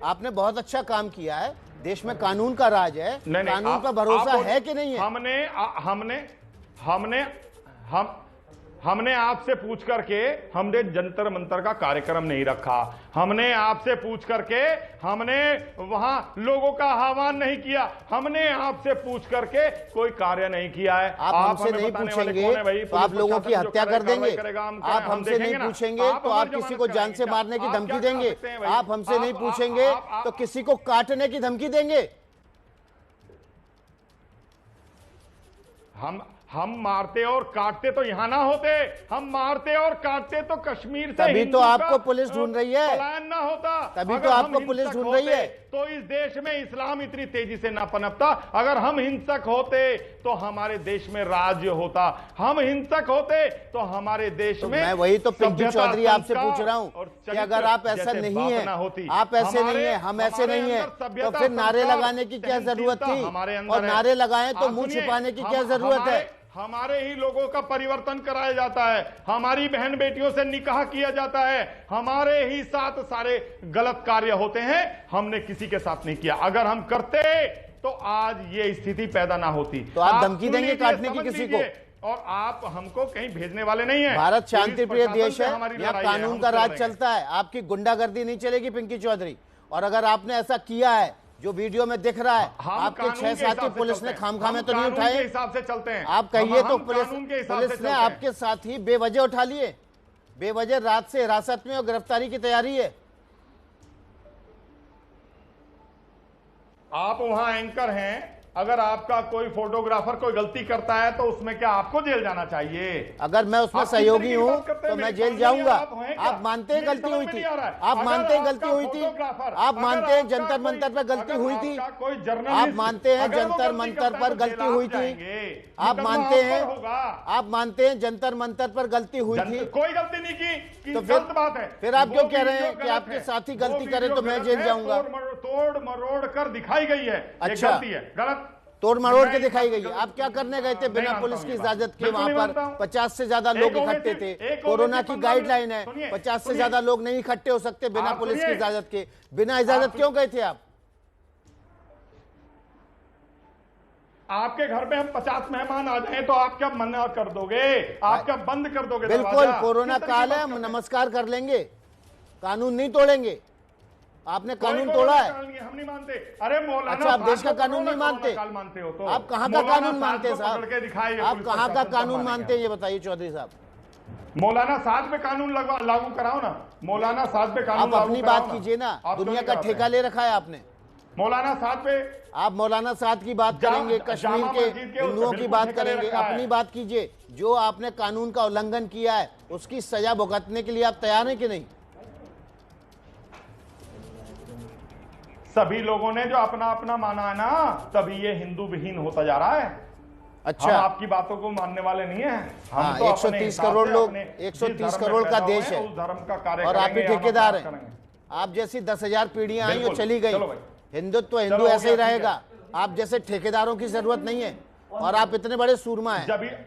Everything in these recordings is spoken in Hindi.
आपने बहुत अच्छा काम किया है, देश में कानून का राज है, कानून पर भरोसा है कि नहीं है? हमने आपसे पूछ करके हमने जंतर मंतर का कार्यक्रम नहीं रखा, हमने आपसे पूछ करके हमने वहां लोगों का आह्वान नहीं किया, हमने आपसे पूछ करके कोई कार्य नहीं किया है। आप हमसे नहीं पूछेंगे तो आप लोगों की हत्या कर देंगे। आप हमसे नहीं पूछेंगे तो आप किसी को जान से मारने की धमकी देंगे। आप हमसे नहीं पूछेंगे तो किसी को काटने की धमकी देंगे। हम मारते और काटते तो यहां ना होते, हम मारते और काटते तो कश्मीर से तभी तो आपको पुलिस ढूंढ रही है, पलायन ना होता। तभी तो आपको पुलिस ढूंढ रही है। तो इस देश में इस्लाम इतनी तेजी से ना पनपता। अगर हम हिंसक होते तो हमारे देश में राज्य होता, हम हिंसक होते तो हमारे देश में। मैं वही तो पिंकी चौधरी आपसे पूछ रहा हूं कि अगर आप ऐसा नहीं है, आप ऐसे नहीं है, हम ऐसे नहीं है, तो फिर नारे लगाने की क्या जरूरत थी? और नारे लगाएं तो मुंह छिपाने की क्या जरूरत है? हमारे ही लोगों का परिवर्तन कराया जाता है, हमारी बहन बेटियों से निकाह किया जाता है, हमारे ही साथ सारे गलत कार्य होते हैं। हमने किसी के साथ नहीं किया। अगर हम करते तो आज ये स्थिति पैदा ना होती। तो आप धमकी देंगे काटने की किसी को? और आप हमको कहीं भेजने वाले नहीं है। भारत शांति प्रिय देश है, यहाँ कानून का राज चलता है, आपकी गुंडागर्दी नहीं चलेगी पिंकी चौधरी। और अगर आपने ऐसा किया है जो वीडियो में दिख रहा है, आपके 6 साथी पुलिस ने खामखा में तो नहीं उठाए? हिसाब से चलते हैं आप कहिए तो पुलिस ने आपके साथी बेवजह उठा लिए, बेवजह रात से हिरासत में और गिरफ्तारी की तैयारी है। आप वहां एंकर हैं, अगर आपका कोई फोटोग्राफर कोई गलती करता है तो उसमें क्या आपको जेल जाना चाहिए? अगर मैं उसमें सहयोगी हूं तो मैं जेल जाऊंगा। आप मानते हैं गलती हुई थी? आप मानते हैं गलती हुई थी? आप मानते हैं जंतर मंतर पर गलती हुई थी? आप मानते हैं जंतर मंतर पर गलती हुई थी? आप मानते हैं, आप मानते हैं जंतर मंतर पर गलती हुई थी? कोई गलती नहीं की तो गलत बात है। फिर आप क्यों कह रहे हैं कि आपके साथी गलती करें तो मैं जेल जाऊंगा? तोड़ मरोड़ कर दिखाई गई है, अच्छा गलती है, गलत तोड़ मरोड़ के दिखाई गई है। आप क्या करने गए थे बिना पुलिस की इजाजत के? वहां पर 50 से ज्यादा लोग इकट्ठे थे, कोरोना की गाइडलाइन है, 50 से ज्यादा लोग नहीं इकट्ठे हो सकते बिना पुलिस की इजाजत के। बिना इजाजत क्यों गए थे आप? आपके घर में हम 50 मेहमान आ जाएं तो आप क्या मना कर दोगे? आप क्या बंद कर दोगे? बिल्कुल, कोरोना काल है, हम नमस्कार कर लेंगे, कानून नहीं तोड़ेंगे। आपने कानून तोड़ा है, हम नहीं मानते। अरे मौलाना, अच्छा आप देश का कानून नहीं मानते? हो तो आप कहाँ का कानून मानते हैं साहब? आप कहाँ का कानून मानते हैं ये बताइए चौधरी साहब। मौलाना साथ पे कानून लागू कराओ ना, मौलाना साथ पे कानून। आप अपनी बात कीजिए ना, दुनिया का ठेका ले रखा है आपने। मौलाना साथ पे आप मौलाना साथ की बात करेंगे, कश्मीर के हिंदुओं की बात करेंगे, अपनी बात कीजिए। जो आपने कानून का उल्लंघन किया है उसकी सजा भुगतने के लिए आप तैयार हैं कि नहीं? सभी लोगों ने जो अपना अपना माना है ना, तभी ये हिंदू विहीन होता जा रहा है। अच्छा, हम आपकी बातों को मानने वाले नहीं है। हम तो 130 करोड़ लोग, 130 करोड़ का देश है धर्म का कार्य और आप ही ठेकेदार हैं। आप जैसी 10,000 पीढ़ियां आई और चली गई। हिंदुत्व हिंदू ऐसे ही रहेगा। आप जैसे ठेकेदारों की जरूरत नहीं है। और आप इतने बड़े सूरमा हैं,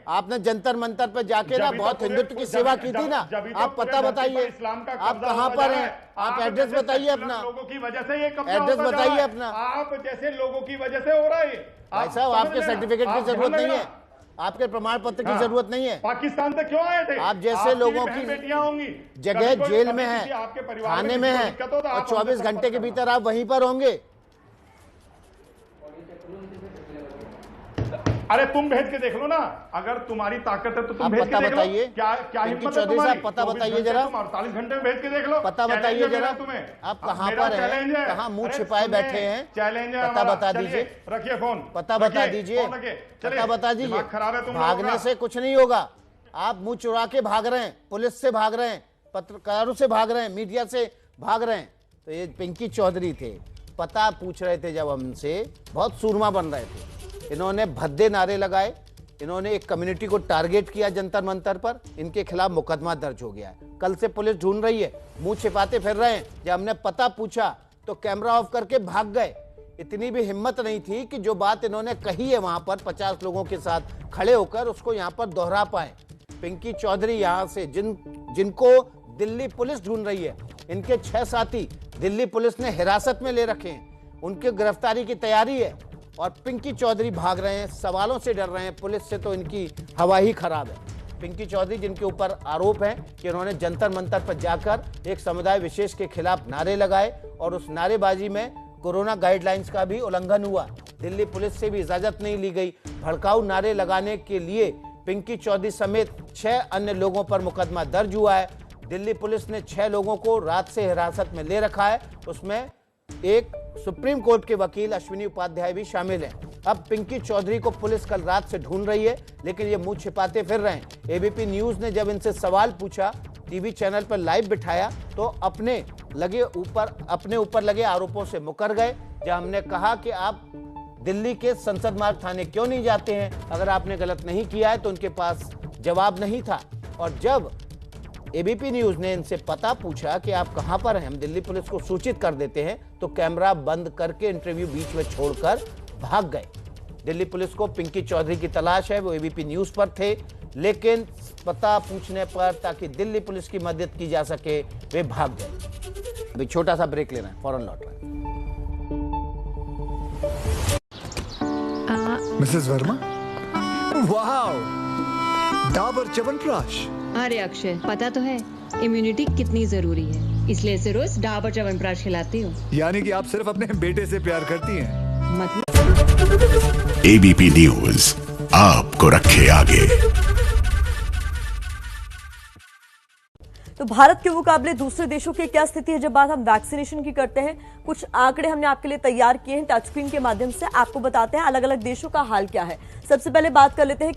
आपने जंतर मंतर पे जाके ना बहुत हिंदुत्व की सेवा की थी ना। आप पता बताइए, आप कहाँ पर हैं? आप एड्रेस बताइए अपना, लोगों की वजह से ये एड्रेस बताइए अपना। आप जैसे लोगों की वजह से हो रहा है। भाई साहब, आपके सर्टिफिकेट की जरूरत नहीं है, आपके प्रमाण पत्र की जरूरत नहीं है। पाकिस्तान से क्यों आए थे? आप जैसे लोगों की बेटियां होंगी, जगह जेल में है, थाने में है, और 24 घंटे के भीतर आप वहीं पर होंगे। अरे तुम भेज के देख लो ना, अगर तुम्हारी ताकत है तो तुम भेज के देख लो। क्या हिम्मत है तुम्हारी? पता बताइए जरा, 48 घंटे में भेज के देख लो। पता बताइए जरा तुम्हें, आप कहाँ पर हैं, कहाँ मुंह छिपाए बैठे हैं? चैलेंज है, पता बता दीजिए। रखिए फोन, पता बता दीजिए, पता बता दीजिए। भागने से कुछ नहीं होगा। आप मुंह चुरा के भाग रहे हैं, पुलिस से भाग रहे हैं, पत्रकारों से भाग रहे हैं, मीडिया से भाग रहे हैं। तो ये पिंकी चौधरी थे, पता पूछ रहे थे जब हमसे, बहुत सूरमा बन रहे थे। इन्होंने भद्दे नारे लगाए, इन्होंने एक कम्युनिटी को टारगेट किया जंतर मंतर पर। इनके खिलाफ मुकदमा दर्ज हो गया है। कल से पुलिस ढूंढ रही है, मुंह छिपाते फिर रहे हैं। जब हमने पता पूछा तो कैमरा ऑफ करके भाग गए। इतनी भी हिम्मत नहीं थी कि जो बात इन्होंने कही है वहां पर 50 लोगों के साथ खड़े होकर उसको यहां पर दोहरा पाए। पिंकी चौधरी यहां से जिनको दिल्ली पुलिस ढूंढ रही है, इनके 6 साथी दिल्ली पुलिस ने हिरासत में ले रखे हैं, उनकी गिरफ्तारी की तैयारी है और पिंकी चौधरी भाग रहे हैं, सवालों से डर रहे हैं। पुलिस से तो इनकी हवा ही खराब है। पिंकी चौधरी जिनके ऊपर आरोप है कि उन्होंने जंतर मंतर पर जाकर एक समुदाय विशेष के खिलाफ नारे लगाए और उस नारेबाजी में कोरोना गाइडलाइंस का भी उल्लंघन हुआ। दिल्ली पुलिस से भी इजाजत नहीं ली गई। भड़काऊ नारे लगाने के लिए पिंकी चौधरी समेत 6 अन्य लोगों पर मुकदमा दर्ज हुआ है। दिल्ली पुलिस ने 6 लोगों को रात से हिरासत में ले रखा है, उसमें एक सुप्रीम कोर्ट के वकील अश्विनी उपाध्याय भी शामिल हैं। अब पिंकी चौधरी को पुलिस कल रात से ढूंढ रही है, लेकिन ये मुंह छिपाते फिर रहे हैं। एबीपी न्यूज ने जब इनसे सवाल पूछा, टीवी चैनल पर लाइव बिठाया, तो अपने ऊपर लगे आरोपों से मुकर गए। जब हमने कहा कि आप दिल्ली के संसद मार्ग थाने क्यों नहीं जाते हैं, अगर आपने गलत नहीं किया है, तो उनके पास जवाब नहीं था। और जब एबीपी न्यूज ने इनसे पता पूछा कि आप कहां पर हैं, हम दिल्ली पुलिस को सूचित कर देते हैं, तो कैमरा बंद करके इंटरव्यू बीच में छोड़कर भाग गए। दिल्ली पुलिस को पिंकी चौधरी की तलाश है, वो एबीपी न्यूज पर थे, लेकिन पता पूछने पर ताकि दिल्ली पुलिस की मदद की जा सके, वे भाग गए। अभी छोटा सा ब्रेक लेना है, फौरन लौट रहे हैं। Mrs Verma, wow, Dabur chyawanprash. अरे अक्षय, पता तो है इम्यूनिटी कितनी जरूरी है, इसलिए इसे रोज डाबर च्यवनप्राश खिलाती हूँ। यानी कि आप सिर्फ अपने बेटे से प्यार करती हैं। मतलब एबीपी न्यूज आपको रखे आगे। तो भारत के मुकाबले दूसरे देशों की क्या स्थिति है जब बात हम वैक्सीनेशन की करते हैं? कुछ आंकड़े हमने आपके लिए तैयार किए हैं, टच स्क्रीन के माध्यम से आपको बताते हैं अलग अलग देशों का हाल क्या है। सबसे पहले बात कर लेते हैं